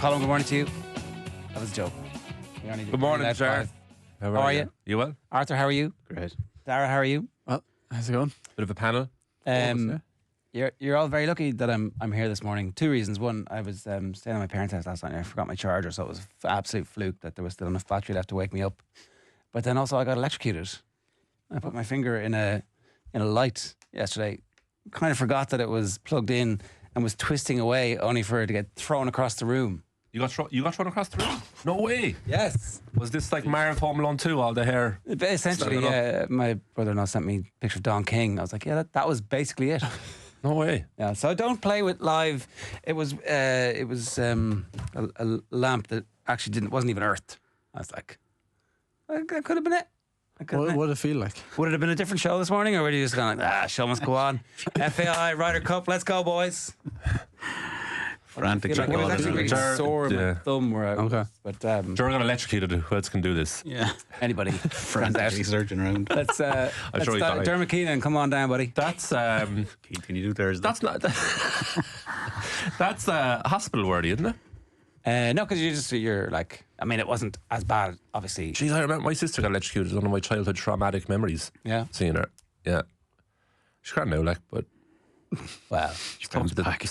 Colm, good morning to you. That was a joke. Good morning, Ger. How are you? You well? Arthur, how are you? Great. Dara, how are you? Well, how's it going? Bit of a panel. You're all very lucky that I'm here this morning. Two reasons. One, I was staying at my parents' house last night and I forgot my charger, so it was an absolute fluke that there was still enough battery left to wake me up. But then also I got electrocuted. I put my finger in a light yesterday. Kind of forgot that it was plugged in and was twisting away only for it to get thrown across the room. You got thrown across the room? No way. Yes. Was this like Mario Home Alone 2, all the hair? Essentially, yeah. My brother-in-law sent me a picture of Don King. I was like, yeah, that was basically it. No way. Yeah, so I don't play with live. It was a lamp that actually wasn't even earthed. I was like, that could have been it. What did it feel like? Would it have been a different show this morning, or were you just going like, show must go on? FAI Ryder Cup, let's go, boys. Frantic. I was actually really sore. My thumb were out. Okay. But You're going to electrocute it. Who else can do this? Yeah. Anybody. Frantically searching around. Let's sure you Dermot Keenan, come on down, buddy. That's Keith, can you do Thursday? that's not that's hospital worthy, isn't it? No, because you're like, I mean, it wasn't as bad, obviously. Jeez, I remember my sister got electrocuted. It was one of my childhood traumatic memories. Yeah. Seeing her. Yeah. She's can't now, like, but Well, it's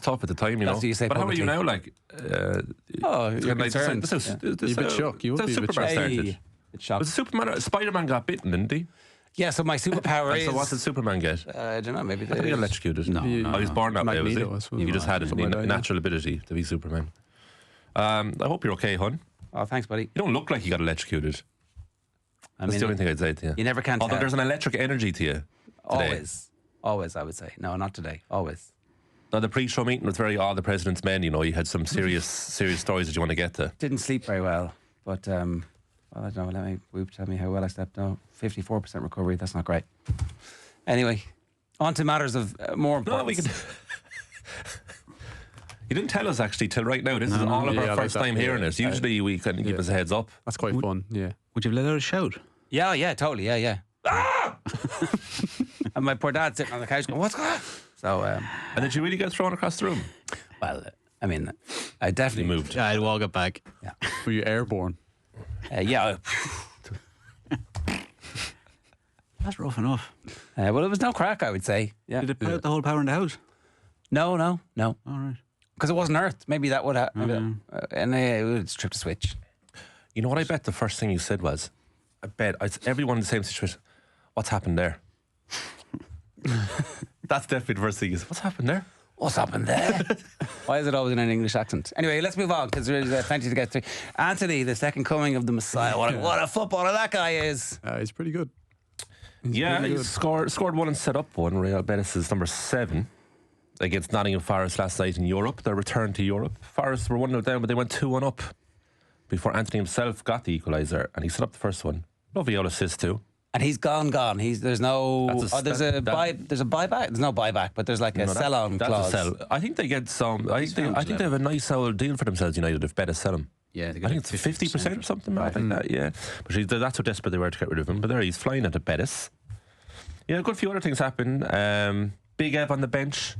tough at the time, you know. That's what you say but how are you publicly. now? Like, you're concerned. This is Yeah. You're a bit shocked. You would be a bit Superman shocked. started. It's shocked. Was Superman? Spider-Man got bitten, didn't he? Yeah, so my superpower is... So what did Superman get? I don't know, maybe... I think he got electrocuted. No. He was born that way, was he? Magneto, I suppose. He just had a Something like that, yeah. natural ability to be Superman. I hope you're okay, hon. Oh, thanks, buddy. You don't look like you got electrocuted. That's the only thing I'd say to you. You never can Although tell. there's an electric energy to you today. Always, I would say. No, not today. Always. Now, the pre-show meeting was very all the president's men, you know. You had some serious stories that you want to get to. Didn't sleep very well, but well, I don't know. Tell me how well I slept. No, 54% recovery. That's not great. Anyway, on to matters of more importance. You didn't tell us actually till right now. This is all of our first time hearing it. Usually we can give us a heads up. That's quite fun, yeah. Would you have let out a shout? Yeah, totally. Yeah. Ah! And my poor dad sitting on the couch going, "What's going on?" So, And did you really get thrown across the room? well, I mean, I definitely moved. Yeah, I'd walk it back. Yeah. Were you airborne? Yeah. That's rough enough. Well, it was no crack, I would say. Yeah. Did it put out the whole power in the house? No. All right. Because it wasn't earthed. Maybe that would have. And it would have tripped a switch. You know what I bet the first thing you said was, I bet everyone in the same situation, what's happened there? That's definitely the first thing you said. What's happened there? What's happened there? Why is it always in an English accent? Anyway, let's move on because there's plenty to get through. Anthony, the second coming of the Messiah. What a footballer that guy is. He's pretty good. He scored one and set up one. Real Betis is number 7 against Nottingham Forest last night in Europe. Their return to Europe. Forest were 1-0 down, but they went 2-1 up before Anthony himself got the equaliser, and he set up the first one. Lovely old assist too. And he's gone. There's no. There's a buyback. There's no buyback, but there's like a sell-on clause. That's a sell. I think they get some. I think they have a nice old deal for themselves, United, if Betis sell him. Yeah, I think it's 50% or something like that. Yeah, but that's how desperate they were to get rid of him. But there he's flying into Betis. Yeah, a good few other things happened. Big Ev on the bench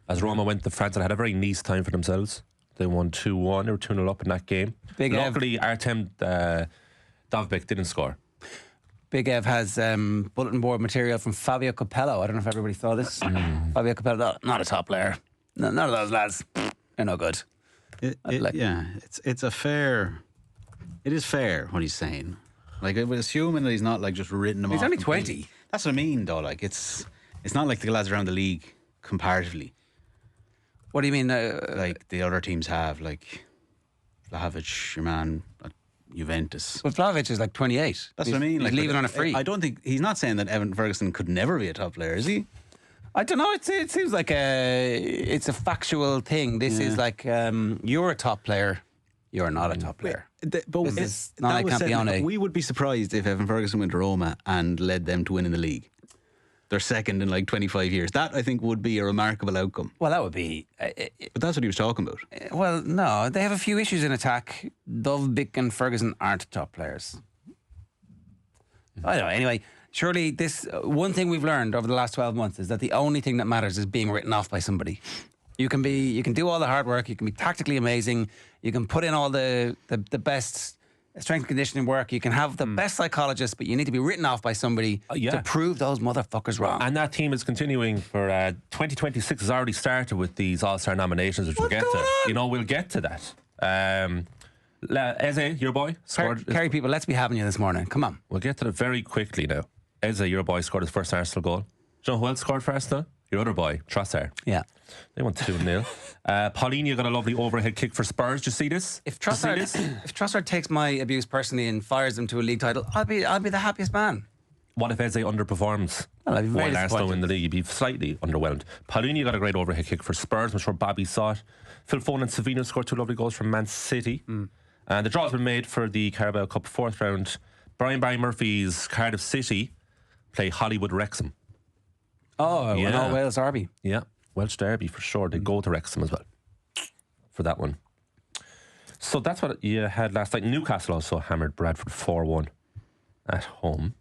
as Roma went to France and had a very nice time for themselves. They won 2-1. They were 2-0 up in that game. Luckily, Artem Dovbyk didn't score. Big Ev has bulletin board material from Fabio Capello. I don't know if everybody saw this. Fabio Capello, not a top player. None of those lads. They're no good. It's a fair. It is fair what he's saying. Like, I would assume that he's not like just written them off. He's only completely. 20. That's what I mean, though. Like, it's not like the lads around the league comparatively. What do you mean? Like the other teams have, like Vlahovic, your man at Juventus. Well, Vlahovic is like 28. That's what I mean. He's leaving on a free. I don't think he's not saying that Evan Ferguson could never be a top player, is he? I don't know. It seems like it's a factual thing. This is like you're a top player. You're not a top player. But we would be surprised if Evan Ferguson went to Roma and led them to win in the league. They're second in like 25 years. That, I think, would be a remarkable outcome. Well, that would be... but that's what he was talking about. Well, no. They have a few issues in attack. Dovbyk and Ferguson aren't top players. I don't know. Anyway, surely this... one thing we've learned over the last 12 months is that the only thing that matters is being written off by somebody. You can do all the hard work. You can be tactically amazing. You can put in all the best strength and conditioning work. You can have the best psychologist, but you need to be written off by somebody to prove those motherfuckers wrong. And that team is continuing for 2026 has already started with these All-Star nominations, which we'll get to. You know, we'll get to that. Eze, your boy, scored. Kerry people, let's be having you this morning. Come on. We'll get to it very quickly now. Eze, your boy, scored his first Arsenal goal. Do you know who else scored for Arsenal? Your other boy, Trossard. Yeah. They won 2-0. Paulinho got a lovely overhead kick for Spurs. Did you see this? If Trossard takes my abuse personally and fires them to a league title, I'll be the happiest man. What if Eze underperforms? Well, I'd be very while Arsenal disappointed. win the league, you'd be slightly underwhelmed. Paulinho got a great overhead kick for Spurs. I'm sure Bobby saw it. Phil Foden and Savino scored 2 lovely goals from Man City. And the draw has been made for the Carabao Cup 4th round. Brian Barry Murphy's Cardiff City play Hollywood Wrexham. Oh, Yeah. an all Wales derby. Yeah, Welsh derby for sure. They go to Wrexham as well for that one. So that's what you had last night. Newcastle also hammered Bradford 4-1 at home.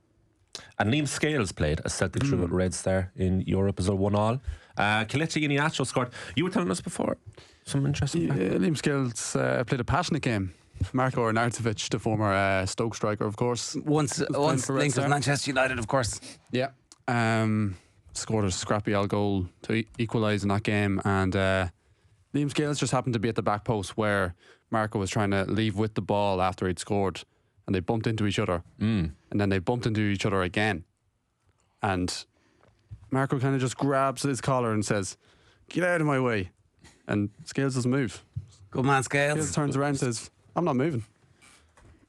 And Liam Scales played as Celtic threw at Reds there in Europe as a 1-1. Kelechi Iheanacho scored. You were telling us before some interesting fact. Liam Scales played a passionate game. Marko Arnautovic, the former Stoke striker, of course. Once for Red linked with Star. Manchester United, of course. Yeah. Scored a scrappy old goal to equalise in that game, and Liam Scales just happened to be at the back post where Marko was trying to leave with the ball after he'd scored, and they bumped into each other, and then they bumped into each other again, and Marko kind of just grabs his collar and says, "Get out of my way," and Scales doesn't move. Good man, Scales Scales. turns around and says, "I'm not moving,"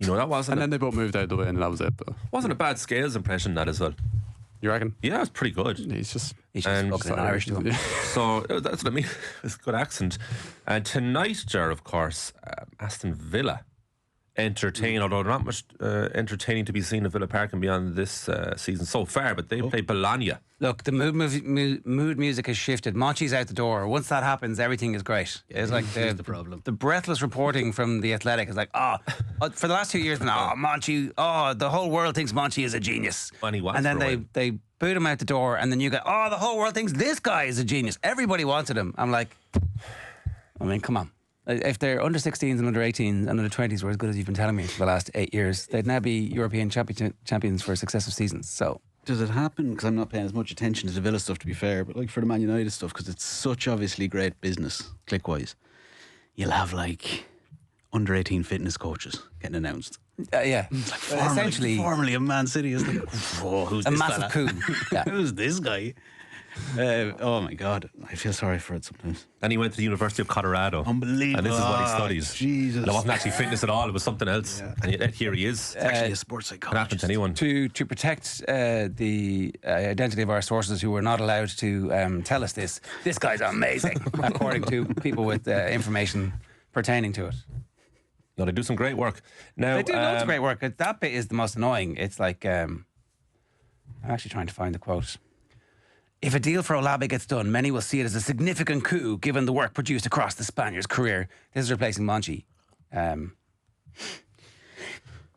You know, that wasn't and then they both moved out of the way, and that was it. But wasn't a bad Scales impression, that as well. you reckon? Yeah, it was pretty good. He's just He's just And spoken in Irish to him. So that's what I mean. It's a good accent. And tonight, Ger, of course, Aston Villa entertain, although not much entertaining to be seen at Villa Park and beyond this season so far, but they play Bologna. Look, the mood music has shifted. Monchi's out the door. Once that happens, everything is great. It's like Here's the problem. The breathless reporting from the Athletic is like, for the last 2 years, Monchi, the whole world thinks Monchi is a genius. And he was And then for a while. they boot him out the door, and then you go, the whole world thinks this guy is a genius. Everybody wanted him. I'm like, come on. If they're under 16s and under 18s and under 20s were as good as you've been telling me for the last 8 years, they'd now be European champions for successive seasons. So Does it happen? Because I'm not paying as much attention to the Villa stuff, to be fair, but like for the Man United stuff, because it's such obviously great business, click-wise, you'll have like under 18 fitness coaches getting announced. yeah, essentially Formerly of Man City is like, whoa, who's a this massive fella? coup. Yeah. Who's this guy? Oh my God, I feel sorry for it sometimes. And he went to the University of Colorado. Unbelievable. And this is what he Ah, studies. Jesus. And it wasn't actually fitness at all, it was something else. And yet here he is. It's actually a sports Can happen psychologist. to anyone. To protect the identity of our sources who were not allowed to tell us this guy's amazing, according to people with information pertaining to it. No, they do some great work. Now, They do loads of great work. That bit is the most annoying. It's like, I'm actually trying to find the quote. If a deal for Olabe gets done, many will see it as a significant coup given the work produced across the Spaniard's career. This is replacing Monchi.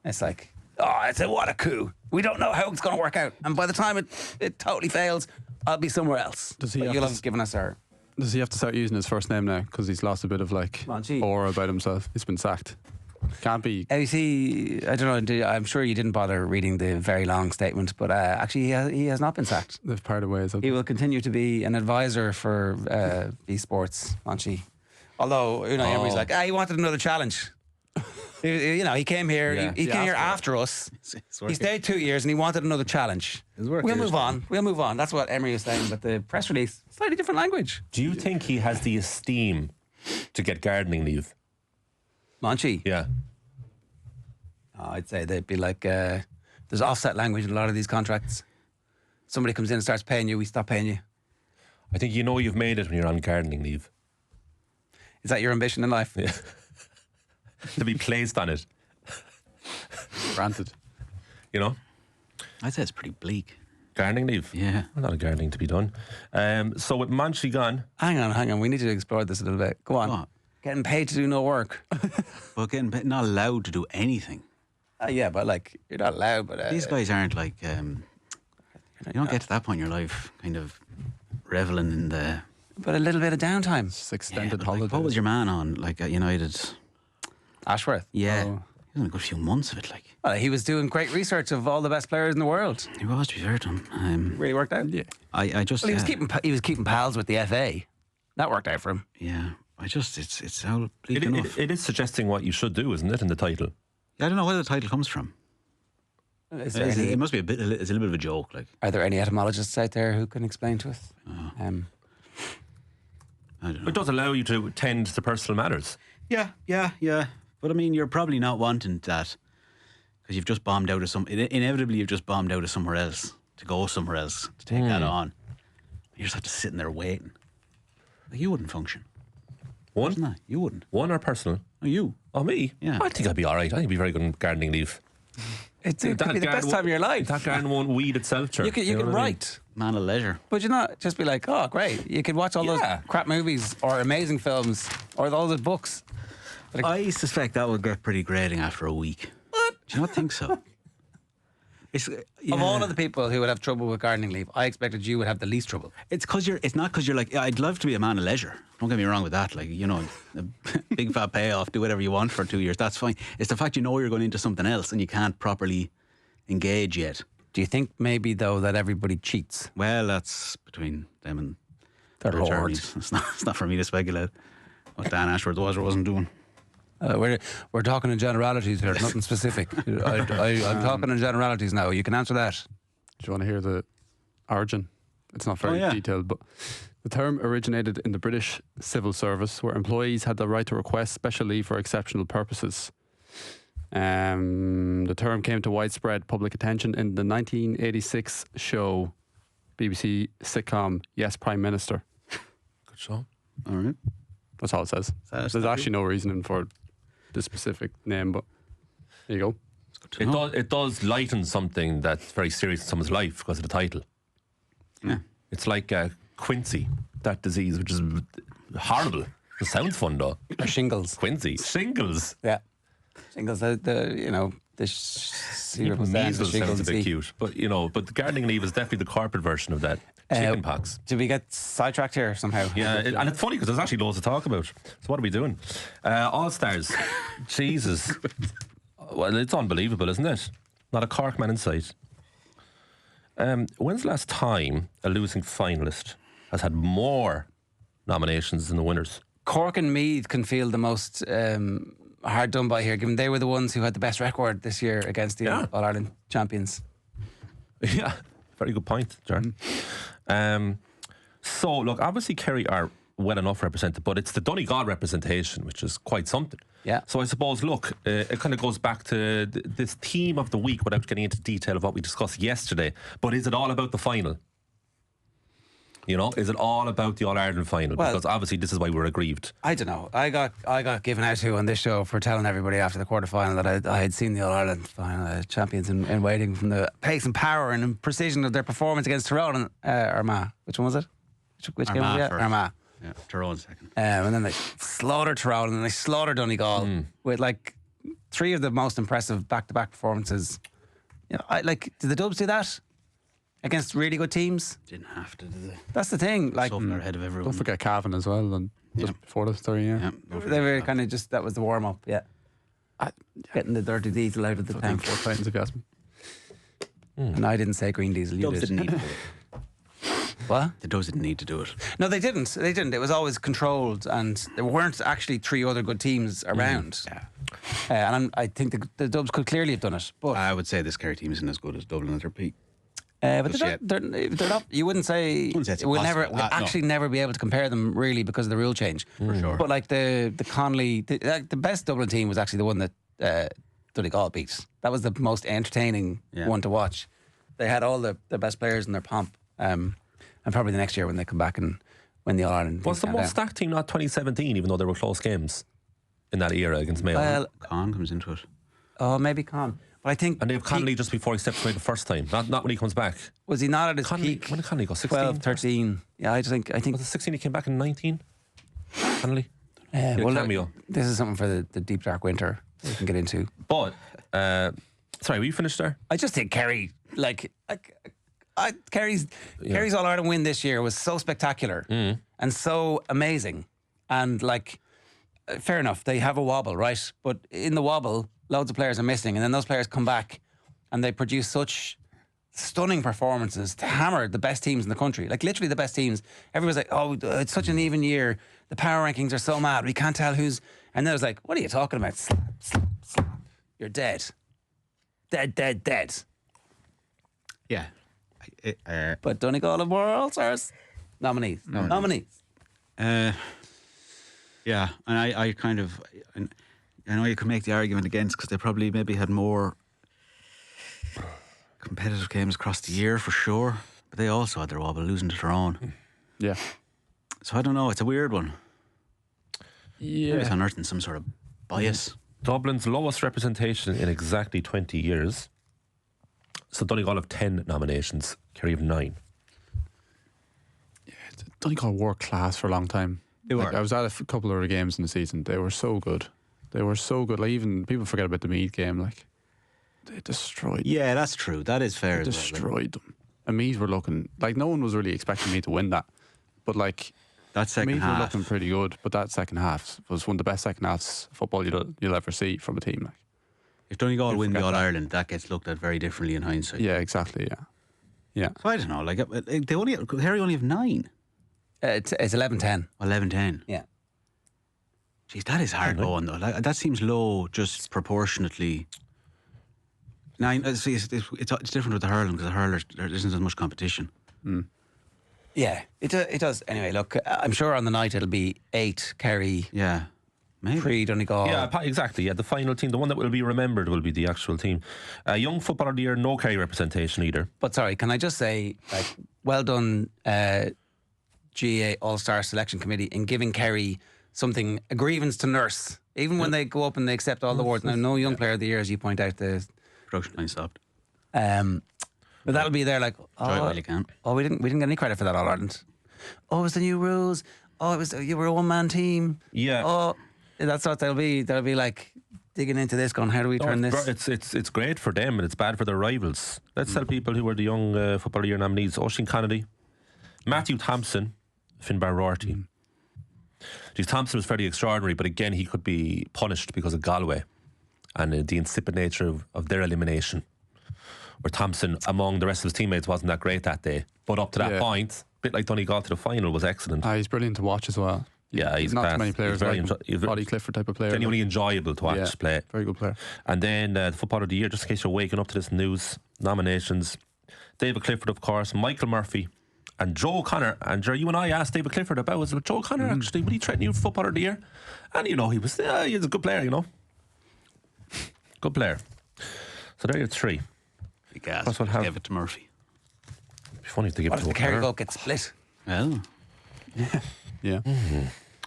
It's like, what a coup. We don't know how it's going to work out. And by the time it totally fails, I'll be somewhere else. Does he But have you'll to have given us our... Does he have to start using his first name now? Because he's lost a bit of like Monchi. aura about himself. He's been sacked. Can't be. You see, I don't know, I'm sure you didn't bother reading the very long statement, but actually he has not been sacked. They've parted ways. He will continue to be an advisor for V Sports, Monchi. Although Unai Emery's like, he wanted another challenge. He came here. Yeah. He came here after us. He stayed 2 years and he wanted another challenge. His work We'll here move is- on. We'll move on. That's what Emery was saying. But the press release, slightly different language. do you think he has the esteem to get gardening leave? Monchi. Yeah. I'd say they'd be like, there's offset language in a lot of these contracts. Somebody comes in and starts paying you, we stop paying you. I think you know you've made it when you're on gardening leave. Is that your ambition in life? Yeah. To be placed on it, Granted. you know? I'd say it's pretty bleak. Gardening leave. Yeah. A lot of gardening to be done. So with Monchi gone, Hang on. We need to explore this a little bit. Go on. What? Getting paid to do no work. But getting not allowed to do anything. Yeah, but like, you're not allowed. But These guys aren't like, you don't get to that point in your life kind of reveling in the... But a little bit of downtime. Just extended but, holidays. like, what was your man on, like at United? Ashworth. Yeah. Oh. He was in a good few months of it, like. Well, he was doing great research of all the best players in the world. He was, to be fair to him. Really worked out. Yeah. I just... Well, he was keeping pals with the FA. That worked out for him. Yeah. It's how bleak It, enough. it is suggesting what you should do, isn't it, in the title? Yeah, I don't know where the title comes from. It must be it's a little bit of a joke, like. Are there any etymologists out there who can explain to us? I don't know. It does allow you to tend to personal matters. Yeah. But I mean, you're probably not wanting that because you've just bombed out of inevitably you've just bombed out of somewhere else to go somewhere else to take that on. You just have to sit in there waiting. Like, you wouldn't function. One? No, you wouldn't. One or personal? Oh, you. Oh, me? Yeah. I think I'd be all right. I think I'd be very good on gardening leave. It could be the best time of your life. That garden won't weed itself, sure. You could know what I mean? write. Man of leisure. But you not just be like, oh, great. You could watch all those crap movies or amazing films or all the books. I suspect that would get pretty grating after a week. What? Do you not think so? Of all of the people who would have trouble with gardening leave, I expected you would have the least trouble. It's not because you're like, I'd love to be a man of leisure. Don't get me wrong with that. Like, you know, a big fat payoff, do whatever you want for 2 years. That's fine. It's the fact you know you're going into something else and you can't properly engage yet. Do you think maybe, though, that everybody cheats? Well, that's between them and Their their lords. attorneys. It's not for me to speculate what Dan Ashworth was or wasn't doing. We're talking in generalities here, nothing specific. I'm talking in generalities now. You can answer that. Do you want to hear the origin? It's not very detailed, but the term originated in the British civil service, where employees had the right to request special leave for exceptional purposes. The term came to widespread public attention in the 1986 show, BBC sitcom Yes, Prime Minister. Good show. All right. That's all it says. There's actually no reasoning for the specific name, but there you go. It does lighten something that's very serious in someone's life because of the title. Yeah. It's like Quincy, that disease, which is horrible. It sounds fun though. Or shingles. Quincy. Shingles. Yeah. Shingles, the Even measles sounds a bit cute. But, but the gardening leave is definitely the corporate version of that. Chicken pox. Did we get sidetracked here somehow? Yeah, and it's funny because there's actually loads to talk about. So what are we doing? All-Stars. Jesus. Well, it's unbelievable, isn't it? Not a Cork man in sight. When's the last time a losing finalist has had more nominations than the winners? Cork and Meath can feel the most hard done by here, given they were the ones who had the best record this year against the All-Ireland champions. Yeah, very good point, Jordan. So, look, obviously Kerry are well enough represented, but it's the Donegal representation, which is quite something. Yeah. So I suppose, look, it kind of goes back to this theme of the week without getting into detail of what we discussed yesterday. But is it all about the final? Is it all about the All-Ireland final? Well, because obviously this is why we're aggrieved. I don't know. I got given out to on this show for telling everybody after the quarter-final that I had seen the All-Ireland final champions in waiting from the pace and power and precision of their performance against Tyrone and Armagh. Which one was it? Which game was it? Armagh. Yeah, Tyrone second. And then they slaughtered Tyrone and then they slaughtered Donegal with like three of the most impressive back-to-back performances. Did the Dubs do that against really good teams? Didn't have to do that. That's the thing. Like, So far ahead of everyone. Don't forget Cavan as well, and just before the story, Yeah, they were kind of just, that was the warm-up, getting the dirty diesel out of the tank. 4 times if you ask me. And I didn't say green diesel, you Dubs did. didn't need to do it. What? The Dubs didn't need to do it. No, they didn't. It was always controlled, and there weren't actually three other good teams around. And I think the Dubs could clearly have done it. But I would say this Kerry team isn't as good as Dublin at their peak. but they're not. You wouldn't say it's we'll impossible. never be able to compare them really because of the rule change. For sure. But like the Connolly, the best Dublin team was actually the one that Donegal beat. That was the most entertaining one to watch. They had all the best players in their pomp. And probably the next year when they come back and win the All-Ireland. Was the most stacked team not 2017, even though there were close games in that era against Mayo? Well, Con comes into it. Oh, maybe Con. But I think... And they have Connolly just before he steps away the first time. Not when he comes back. Was he not at his Connolly, peak? when did Connolly go? 16? 12, 13. Yeah, I think... Was it 16 he came back in 19? Connolly? Look, this is something for the deep dark winter we can get into. But, sorry, were you finished there? I just think Kerry, Kerry's All-Ireland win this year was so spectacular and so amazing. And fair enough. They have a wobble, right? But in the wobble, loads of players are missing, and then those players come back and they produce such stunning performances to hammer the best teams in the country. Like literally the best teams. Everyone's like, oh, it's such an even year. The power rankings are so mad. We can't tell who's... And then it's like, what are you talking about? Slap, slap, slap. You're dead. Dead. Yeah. But Donegal and more All-Stars. Nominees. Yeah, and I kind of... I know you could make the argument against because they probably maybe had more competitive games across the year for sure, but they also had their wobble, losing to their own. Yeah. So I don't know, it's a weird one. Yeah. Maybe it's unearthing some sort of bias. Dublin's lowest representation in exactly 20 years. So Donegal have 10 nominations, Kerry have 9. Yeah, Donegal were class for a long time. They were. I was at a couple of the games in the season. They were so good. Like even people forget about the Meath game. Like they destroyed. Yeah, that's true. That is fair. They destroyed them. And Meath were looking like no one was really expecting me to win that, but like that second Meath half were looking pretty good. But that second half was one of the best second halves of football you'll ever see from a team. Like if Donegal win the forget All that. Ireland, that gets looked at very differently in hindsight. yeah, exactly. Yeah. So I don't know. Like Harry only have 9. It's 11-10. 11-10. Yeah. Jeez, that is hard going though. Like, that seems low, just proportionately. 9. It's different with the hurling because the hurlers there isn't as much competition. Yeah, it does. Anyway, look, I'm sure on the night it'll be 8 Kerry, Yeah, maybe. 3 Donegal. Yeah, exactly. Yeah, the final team, the one that will be remembered, will be the actual team. Young Footballer of the Year, no Kerry representation either. But sorry, can I just say, like, well done, GAA All-Star Selection Committee in giving Kerry something, a grievance to nurse, even when they go up and they accept all the awards. Now, no Young Player of the Year, as you point out, the Production line stopped. but that'll be there. Like, Try it while you can. oh, we didn't get any credit for that All Ireland. Oh, it was the new rules. Oh, it was you were a one man team. Yeah. Oh, that's what they'll be. They'll be like digging into this, going, how do we turn this? It's great for them and it's bad for their rivals. Let's tell people who were the Young Footballer of the Year nominees: Oisín Kennedy, Matthew Thompson, Finbar Rorty. Geez, Thompson was fairly extraordinary, but again, he could be punished because of Galway and the insipid nature of their elimination. Where Thompson, among the rest of his teammates, wasn't that great that day. But up to that point, a bit like Donegal to the final, was excellent. He's brilliant to watch as well. Yeah, he's not class. too many players He's very like him. Roddy Clifford type of player. Genuinely enjoyable to watch play. Very good player. And then the Footballer of the Year, just in case you're waking up to this news, nominations: David Clifford, of course, Michael Murphy, and Joe O'Connor. And you and I asked David Clifford about, was it Joe O'Connor actually, would he threaten you for Footballer of the Year? And he's a good player, good player. So there are 3. That's what give it to Murphy. It'd be funny if they give What it if to the Kerry O'Connor. vote gets split? Well, Yeah.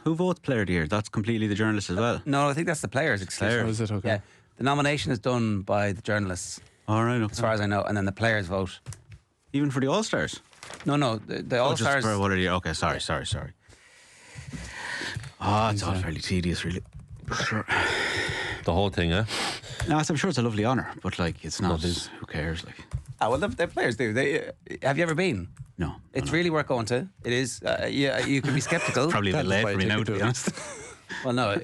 who votes Player of the Year? That's completely the journalists as well. No, I think that's the players. Players. Oh, is it? Okay. Yeah, the nomination is done by the journalists, All right, okay. as far as I know, and then the players vote. Even for the All Stars. No, the All Stars. For what are you? Okay, sorry. It's all fairly tedious, really. Sure. The whole thing, eh? No, I'm sure it's a lovely honour, but like, it's not. Who cares? Like, Well, the players do. Have you ever been? no. It's really worth going to. It is. You can be sceptical. Probably a bit late for me now, to be honest. Well, no,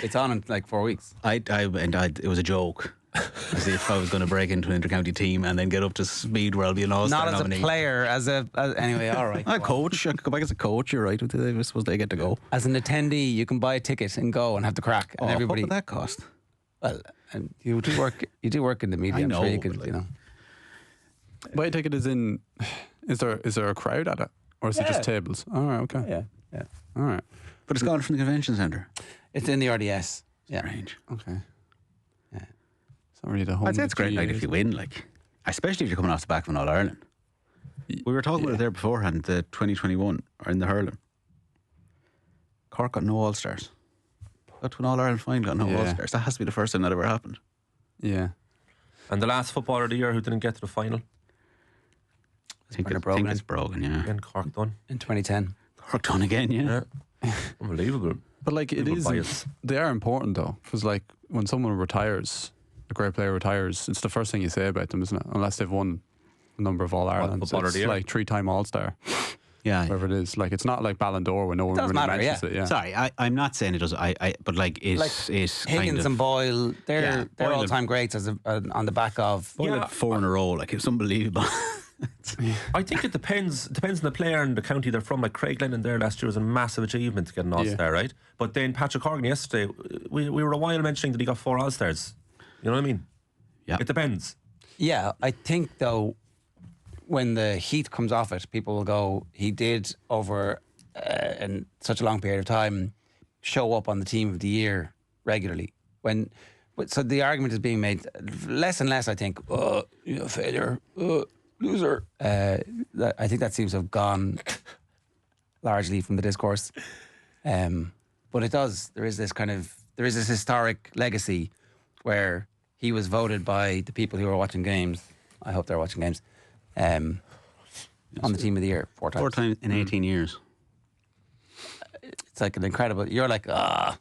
it's on in like 4 weeks. It was a joke. As if I was going to break into an intercounty team and then get up to speed where I'll be an All-Star Not as nominee. a player, anyway. All right. A coach. I could go back as a coach. You're right. I suppose they get to go. As an attendee, you can buy a ticket and go and have the crack, and everybody. What would that cost? Well, and you do work. You do work in the media. I I'm know, sure you but could. like- Buy a ticket is in. Is there a crowd at it, or is it just tables? All right. Okay. Yeah. All right. But it's gone from the convention centre. It's in the RDS. Yeah. Strange. Okay. Yeah. It's not really the home. I'd say it's of the great GAA, night if is you it? win, like, especially if you're coming off the back of an All Ireland. We were talking about it there beforehand, the 2021 or in the hurling. Cork got no All Stars. Got to an All Ireland final, got no Yeah. All Stars. That has to be the first time that ever happened. Yeah. And the last Footballer of the Year who didn't get to the final, I think Bernard it's Brogan, yeah. again, Cork done. In 2010. Cork done again, yeah. Unbelievable. But like it People is, bias. they are important though, because like when someone retires, a great player retires, it's the first thing you say about them, isn't it? Unless they've won a number of All Irelands. Footballer of It's the Year? like 3-time All-Star. Yeah. whatever it is. Like, it's not like Ballon d'Or when no one does really matter, mentions it. Yeah. Sorry, I'm not saying it does. But like it Higgins kind of, and Boyle, they're Boyle all-time greats on the back of. Boyle had 4 in a row. Like, it's unbelievable. I think it depends on the player and the county they're from. Like Craig Lennon there last year was a massive achievement to get an All-Star, right? But then Patrick Horgan yesterday, we were a while mentioning that he got 4 All-Stars. You know what I mean? Yeah. It depends. Yeah, I think though, when the heat comes off it, people will go, he did over in such a long period of time show up on the team of the year regularly. So the argument is being made less and less, I think, failure, loser. I think that seems to have gone largely from the discourse. But it does. There is this historic legacy where he was voted by the people who are watching games. I hope they're watching games. On the team of the year 4 times. 4 times in 18 years. It's like an incredible. You're like, That's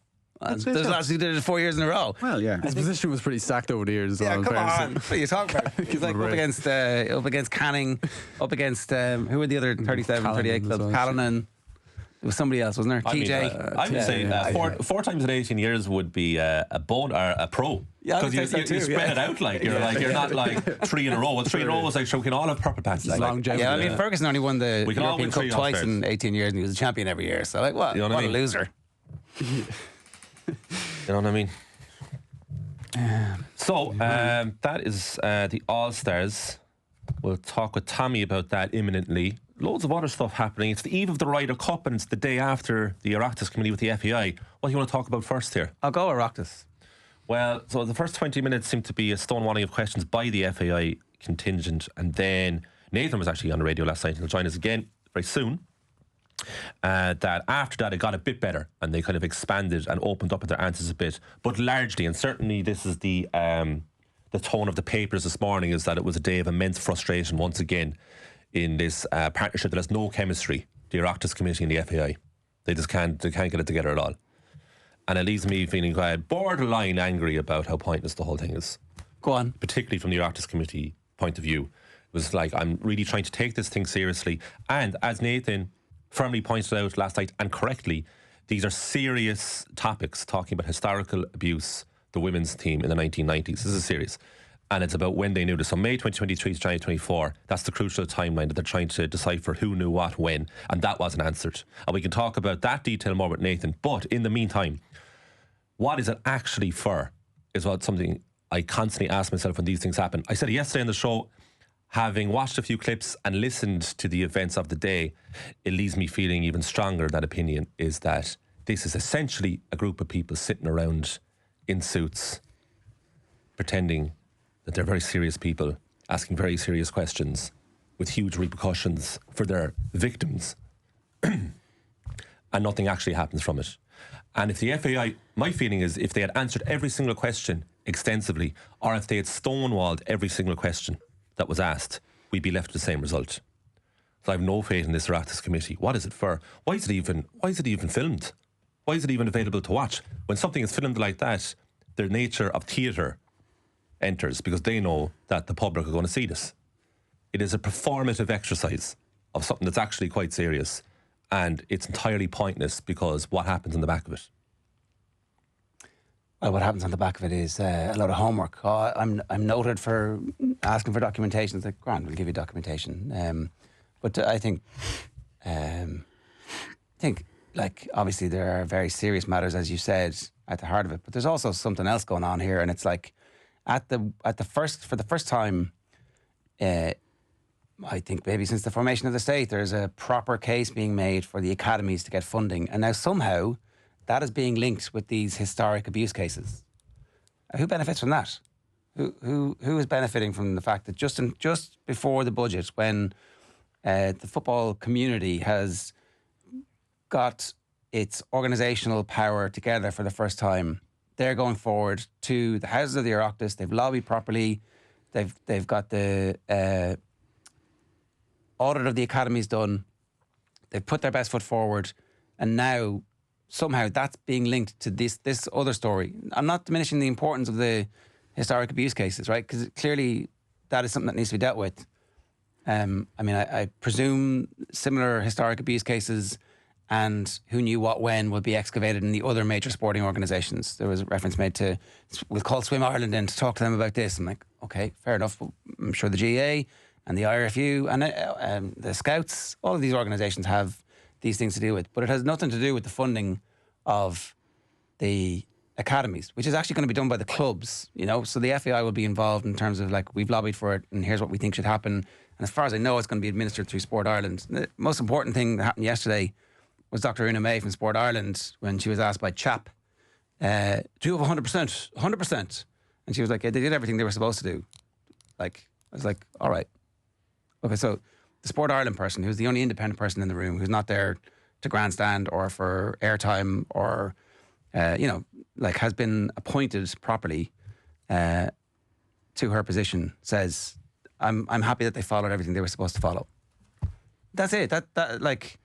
it, there's yeah. lads who did it 4 years in a row. Well, yeah. His position was pretty stacked over the years. Yeah, in come fairness. on. What are you talking about? He's like him a up against Canning, up against who were the other 37, Callanan 38 as clubs? well. Callanan. There was somebody else, wasn't there? I mean, TJ. I would say 4 times in 18 years would be a pro. Yeah, I would because say so you too, spread yeah. it out like you're not like 3 in a row. Well, 3 in a row is like we can all have purple patches. It's Like, longevity. Yeah, I mean, Ferguson only won the We can all European win Cup 3 twice All-Stars. in 18 years, and he was a champion every year. So, like, what? You know what I What a mean? loser. You know what I mean? So that is the All-Stars. We'll talk with Tommy about that imminently. Loads of other stuff happening. It's the eve of the Ryder Cup and it's the day after the Oireachtas committee with the FAI. What do you want to talk about first here? I'll go Oireachtas. Well, so the first 20 minutes seemed to be a stonewalling of questions by the FAI contingent, and then Nathan was actually on the radio last night and he'll join us again very soon. That after that it got a bit better and they kind of expanded and opened up with their answers a bit, but largely, and certainly this is the tone of the papers this morning, is that it was a day of immense frustration once again in this partnership that has no chemistry, the Oireachtas committee and the FAI. They can't get it together at all, and it leaves me feeling quite borderline angry about how pointless the whole thing is. Go on. Particularly from the Oireachtas committee point of view. It was like, I'm really trying to take this thing seriously, and as Nathan firmly pointed out last night, and correctly, these are serious topics, talking about historical abuse, the women's team in the 1990s. This is serious. And it's about when they knew this. So May 2023 to January 24, that's the crucial timeline that they're trying to decipher who knew what when, and that wasn't answered. And we can talk about that detail more with Nathan. But in the meantime, what is it actually for is what something I constantly ask myself when these things happen. I said it yesterday on the show, having watched a few clips and listened to the events of the day, it leaves me feeling even stronger. That opinion is that this is essentially a group of people sitting around in suits, pretending that they're very serious people, asking very serious questions with huge repercussions for their victims, and nothing actually happens from it. And if the FAI, my feeling is if they had answered every single question extensively, or if they had stonewalled every single question that was asked, we'd be left with the same result. So I have no faith in this Oireachtas committee. What is it for? Why is it even filmed? Why is it even available to watch? When something is filmed like that, the nature of theatre enters, because they know that the public are going to see this. It is a performative exercise of something that's actually quite serious, and it's entirely pointless because what happens in the back of it? Well, what happens on the back of it is a lot of homework. I'm noted for asking for documentation. It's like, grand, we'll give you documentation. But I think, like, obviously there are very serious matters, as you said, at the heart of it. But there's also something else going on here, and it's like, for the first time, I think maybe since the formation of the state, there's a proper case being made for the academies to get funding, and now somehow that is being linked with these historic abuse cases. Who benefits from that? Who is benefiting from the fact that just before the budget, when the football community has got its organisational power together for the first time, they're going forward to the houses of the Oireachtas. They've lobbied properly. They've got the audit of the academies done. They've put their best foot forward, and now somehow that's being linked to this other story. I'm not diminishing the importance of the historic abuse cases, right? Because clearly that is something that needs to be dealt with. I mean, I presume similar historic abuse cases and who knew what when would be excavated in the other major sporting organisations. There was a reference made to, we'll call Swim Ireland in to talk to them about this. I'm like, okay, fair enough. Well, I'm sure the GAA and the IRFU and the Scouts, all of these organisations have these things to deal with. But it has nothing to do with the funding of the academies, which is actually going to be done by the clubs, you know. So the FAI will be involved in terms of like, we've lobbied for it and here's what we think should happen. And as far as I know, it's going to be administered through Sport Ireland. The most important thing that happened yesterday was Dr. Una May from Sport Ireland when she was asked by CHAP, do you have 100%? 100%? And she was like, yeah, they did everything they were supposed to do. Like, I was like, all right. Okay, so the Sport Ireland person, who's the only independent person in the room, who's not there to grandstand or for airtime or, you know, like has been appointed properly to her position, says, I'm happy that they followed everything they were supposed to follow. That's it. That like,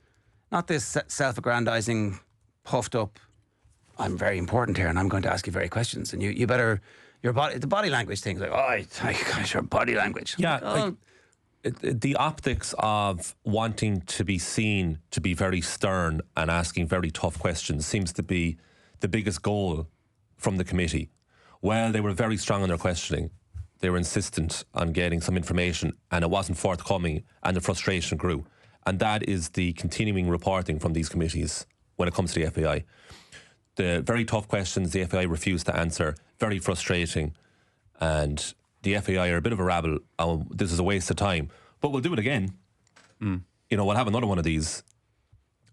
not this self-aggrandizing, puffed up, I'm very important here and I'm going to ask you very questions and you better, the body language thing, like, gosh, your body language. Yeah, like, the optics of wanting to be seen to be very stern and asking very tough questions seems to be the biggest goal from the committee. While they were very strong in their questioning, they were insistent on getting some information and it wasn't forthcoming and the frustration grew. And that is the continuing reporting from these committees when it comes to the FAI. The very tough questions the FAI refused to answer, very frustrating. And the FAI are a bit of a rabble. This is a waste of time. But we'll do it again. You know, we'll have another one of these.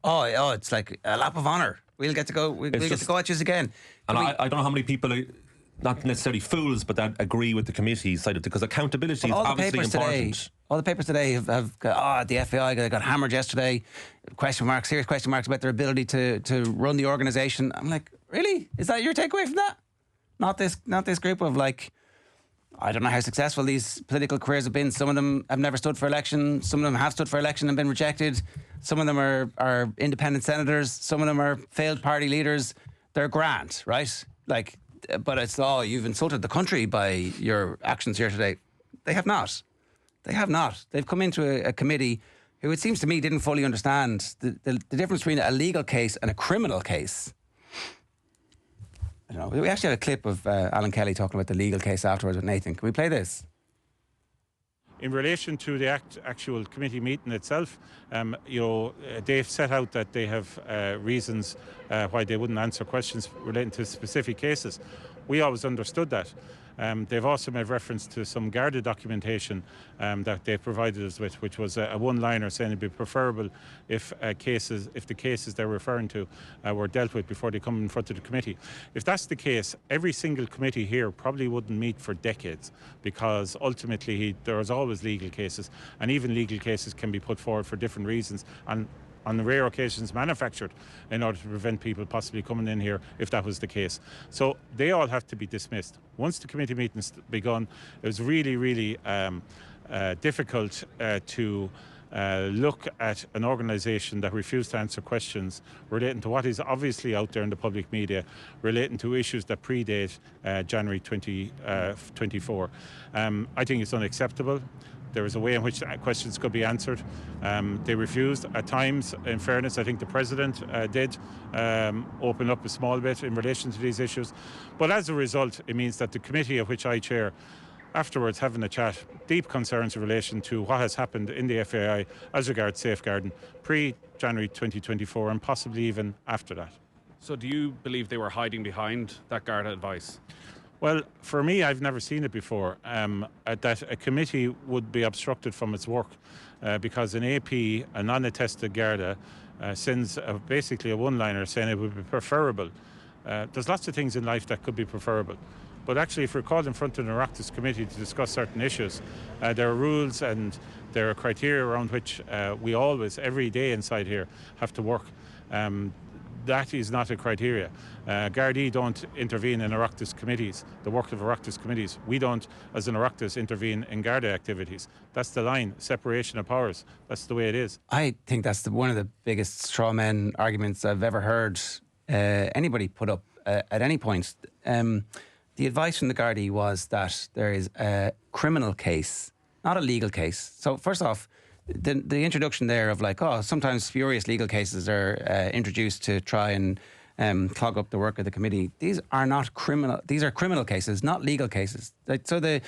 Oh, it's like a lap of honour. We'll get to go. We'll get to go at you again. And I don't know how many people, not necessarily fools, but that agree with the committee side of it, because accountability is obviously important. All the papers today have got, the FAI got hammered yesterday. Serious question marks about their ability to run the organisation. I'm like, really? Is that your takeaway from that? Not this group of like, I don't know how successful these political careers have been. Some of them have never stood for election. Some of them have stood for election and been rejected. Some of them are independent senators. Some of them are failed party leaders. They're grand, right? Like, but it's you've insulted the country by your actions here today. They have not. They have not. They've come into a committee who, it seems to me, didn't fully understand the difference between a legal case and a criminal case. I don't know. We actually had a clip of Alan Kelly talking about the legal case afterwards with Nathan. Can we play this? In relation to the actual committee meeting itself, they've set out that they have reasons why they wouldn't answer questions relating to specific cases. We always understood that. They've also made reference to some Garda documentation that they provided us with, which was a one-liner saying it'd be preferable if the cases they're referring to were dealt with before they come in front of the committee. If that's the case, every single committee here probably wouldn't meet for decades, because ultimately there is always legal cases, and even legal cases can be put forward for different reasons, and on rare occasions manufactured in order to prevent people possibly coming in here if that was the case. So they all have to be dismissed. Once the committee meeting's begun, it was really, really difficult to look at an organisation that refused to answer questions relating to what is obviously out there in the public media, relating to issues that predate January 2024. I think it's unacceptable. There was a way in which questions could be answered. They refused at times. In fairness, I think the President did open up a small bit in relation to these issues. But as a result, it means that the committee of which I chair, afterwards having a chat, deep concerns in relation to what has happened in the FAI as regards safeguarding pre-January 2024 and possibly even after that. So do you believe they were hiding behind that Garda advice? Well, for me, I've never seen it before, that a committee would be obstructed from its work because an AP, a non-attested Garda, sends basically a one-liner saying it would be preferable. There's lots of things in life that could be preferable. But actually, if we're called in front of an Oireachtas committee to discuss certain issues, there are rules and there are criteria around which we always, every day inside here, have to work. That is not a criteria. Gardaí don't intervene in Oireachtas committees, the work of Oireachtas committees. We don't, as an Oireachtas, intervene in Garda activities. That's the line, separation of powers. That's the way it is. I think that's one of the biggest straw man arguments I've ever heard anybody put up at any point. The advice from the Gardaí was that there is a criminal case not a legal case. So first off, the introduction there of like, oh, sometimes spurious legal cases are introduced to try and clog up the work of the committee. These are not criminal. These are criminal cases, not legal cases. So the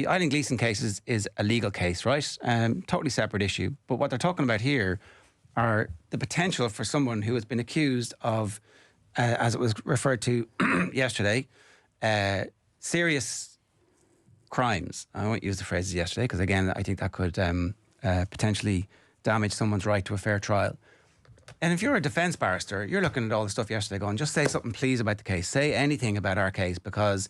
Eileen Gleeson case is a legal case, right? Totally separate issue. But what they're talking about here are the potential for someone who has been accused of, as it was referred to yesterday, serious crimes. I won't use the phrases yesterday because, again, I think that could potentially damage someone's right to a fair trial. And if you're a defence barrister, you're looking at all the stuff yesterday going, just say something please about the case. Say anything about our case because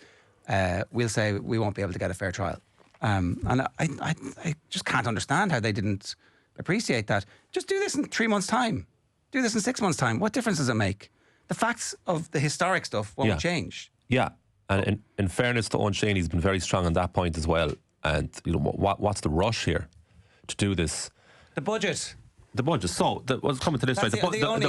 we'll say we won't be able to get a fair trial. And I just can't understand how they didn't appreciate that. Just do this in 3 months' time. Do this in 6 months' time. What difference does it make? The facts of the historic stuff won't change. Yeah. And in fairness to Owen Shane, he's been very strong on that point as well. And you know what's the rush here to do this? The budget. The budget. So what's coming to this right? The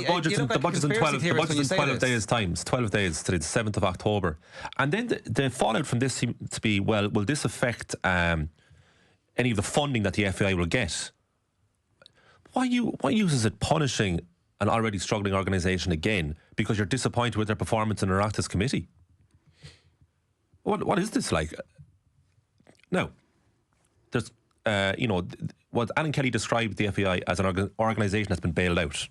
budget's in 12 days' time. It's 12 days to the 7th of October. And then the fallout from this seems to be, well, will this affect any of the funding that the FAI will get? Why use is it punishing an already struggling organisation again because you're disappointed with their performance in Oireachtas committee? What is this like? Now, there's what Alan Kelly described the FAI as an organisation that's been bailed out.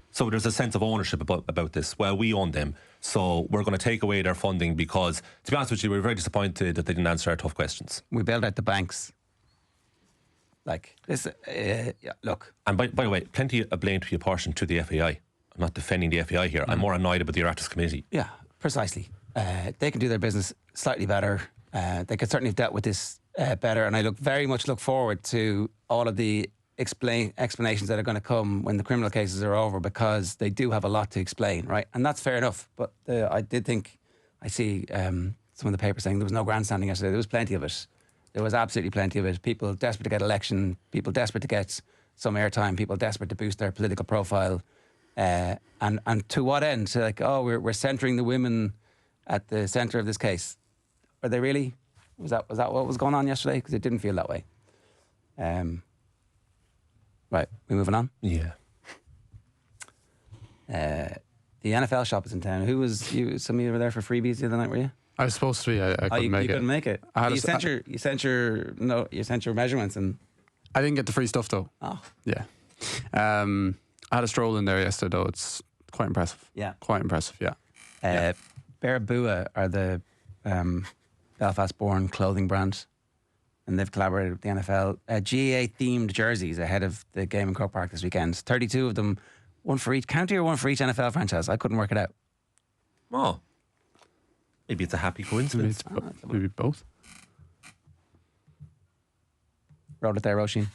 So there's a sense of ownership about this. Well, we own them, so we're going to take away their funding because, to be honest with you, we're very disappointed that they didn't answer our tough questions. We bailed out the banks. Like this, look. And by the way, plenty of blame to be apportioned to the FAI. I'm not defending the FAI here. I'm more annoyed about the Oireachtas committee. Yeah, precisely. They can do their business slightly better. They could certainly have dealt with this better. And I very much look forward to all of the explanations that are going to come when the criminal cases are over, because they do have a lot to explain, right? And that's fair enough. But I did think I see some of the papers saying there was no grandstanding yesterday. There was plenty of it. There was absolutely plenty of it. People desperate to get election, people desperate to get some airtime, people desperate to boost their political profile. And to what end? So like, oh, we're centering the women at the centre of this case. Are they really? Was that what was going on yesterday? Because it didn't feel that way. Right, we moving on? Yeah. The NFL shop is in town. Who was you? Some of you were there for freebies the other night, were you? I was supposed to be. I couldn't make it. You couldn't make it. You sent your measurements, and I didn't get the free stuff though. Oh, yeah. I had a stroll in there yesterday though. It's quite impressive. Yeah, quite impressive. Yeah. Bear Bua are the Belfast-born clothing brand, and they've collaborated with the NFL. GAA themed jerseys ahead of the game in Croke Park this weekend. 32 of them, one for each county or one for each NFL franchise. I couldn't work it out. Oh. Maybe it's a happy coincidence. Maybe both. Wrote it there, Roisin.